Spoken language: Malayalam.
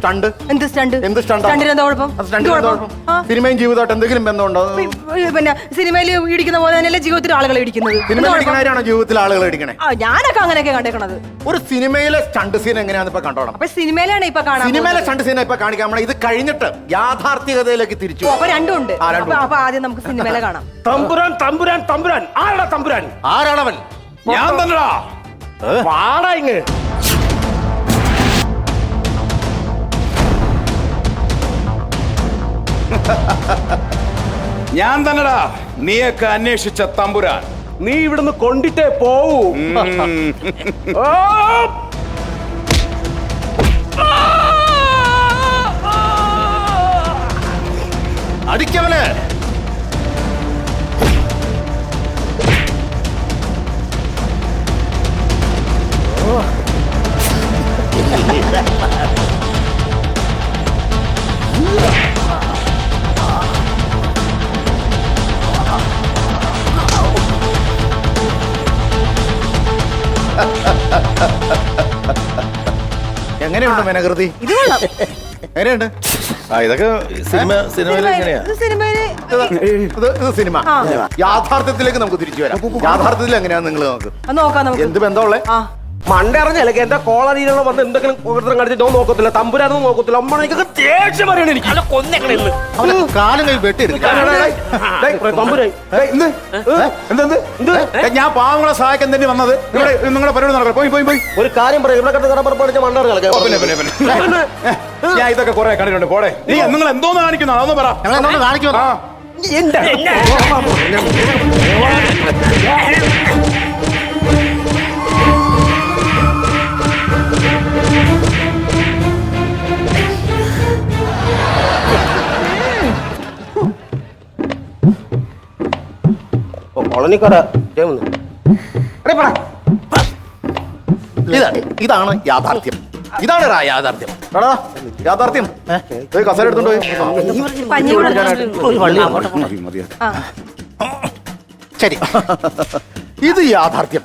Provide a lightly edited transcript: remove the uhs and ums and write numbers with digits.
സ്റ്റണ്ട് എന്ത് സ്റ്റണ്ട്? എന്ത് സ്റ്റണ്ടാ? സ്റ്റണ്ടിന് എന്താ കുഴപ്പം? സിനിമയും ജീവിതമായിട്ട് എന്തെങ്കിലും ബന്ധമുണ്ടോ? പിന്നെ സിനിമയിൽ ഇടിക്കുന്ന പോലെ തന്നെയല്ലേ ജീവിതത്തിൽ ആളുകളെ ഇടിക്കുന്നത്. സിനിമ ഇടിക്കണവരാണോ ജീവിതത്തിൽ ആളുകൾ ഇടിക്കണേ? ഞാനൊക്കെ അങ്ങനെയൊക്കെ കണ്ടേക്കണത്. ഒരു സിനിമയിലെ സ്റ്റണ്ട് സീൻ എങ്ങനെയാണെന്ന് ഇപ്പൊ കണ്ടോണം. അപ്പൊ സിനിമയിലാണ് ഇപ്പൊ കാണാൻ. സിനിമയിലെ സ്റ്റണ്ട് സീൻ ഇപ്പൊ കാണിക്കാം. നമ്മളെ ഇത് കഴിഞ്ഞിട്ട് യാഥാർത്ഥ്യകതയിലേക്ക് തിരിച്ചു. അപ്പൊ രണ്ടും ഉണ്ട്. അപ്പൊ ആദ്യം നമുക്ക് സിനിമയിലെ കാണാം. തമ്പുരാൻ തമ്പുരാൻ തമ്പുരാൻ ആരാ തമ്പുരാൻ? ആരാണവൻ? ഞാൻ തന്നെടാ. വാടാ ഇങ്ങ്. ഞാൻ തന്നെടാ നീയൊക്കെ അന്വേഷിച്ച തമ്പുരാൻ. നീ ഇവിടുന്ന് കൊണ്ടിട്ടേ പോവൂ. ഓ! അടിക്കവന്. എങ്ങനെയുണ്ട് മേനകൃതി? ഇത് കൊള്ളാം. എങ്ങനെയുണ്ട്? ഇതൊക്കെ സിനിമയിൽ എങ്ങനെയാ? ഇത് സിനിമയില് ഇത് സിനിമ. യാഥാർത്ഥ്യത്തിലേക്ക് നമുക്ക് തിരിച്ചു വരാം. യാഥാർത്ഥ്യത്തിൽ എങ്ങനെയാ നിങ്ങൾ നമുക്ക് നോക്കാം നമുക്ക്. എന്ത് ബന്ധമുള്ളേ? മണ്ടറിഞ്ഞല്ലേ എന്റെ കോളനിയിലുള്ള വന്ന് എന്തെങ്കിലും കുതിരം കടിച്ചിട്ട് നോക്കത്തില്ല, തമ്പുരാനൊന്നും നോക്കത്തില്ല. അമ്മ ദേഷ്യം പറയണ എനിക്ക്. അല്ല കൊന്നെങ്ങനെ അവനെ കാലും കൈ വെട്ടിയെടുക്കും. ഞാൻ പാവങ്ങളെ സഹായിക്കാൻ തന്നെ വന്നത്. ഇവിടെ നിങ്ങളുടെ പരിപാടി നടക്കാം. പോയി പോയി പോയി ഒരു കാര്യം പറയും. ഇവിടെ കണ്ട് കടപ്പുറപ്പടിച്ച മണ്ടറി ഞാൻ ഇതൊക്കെ കുറെ കണ്ടിട്ടുണ്ട്. പോടെ നീ നിങ്ങൾ എന്തോന്ന് കാണിക്കുന്നു അതൊന്ന് പറ. ഞങ്ങൾ എന്തോന്ന് കാണിക്കുമോ? കോളനിക്കാരാ ഇതാണ് യാഥാർത്ഥ്യം. ഇതാണ് യാഥാർത്ഥ്യം. യാഥാർത്ഥ്യം കസേര എടുത്തോണ്ട് പഞ്ഞി ശരി. ഇത് യാഥാർത്ഥ്യം.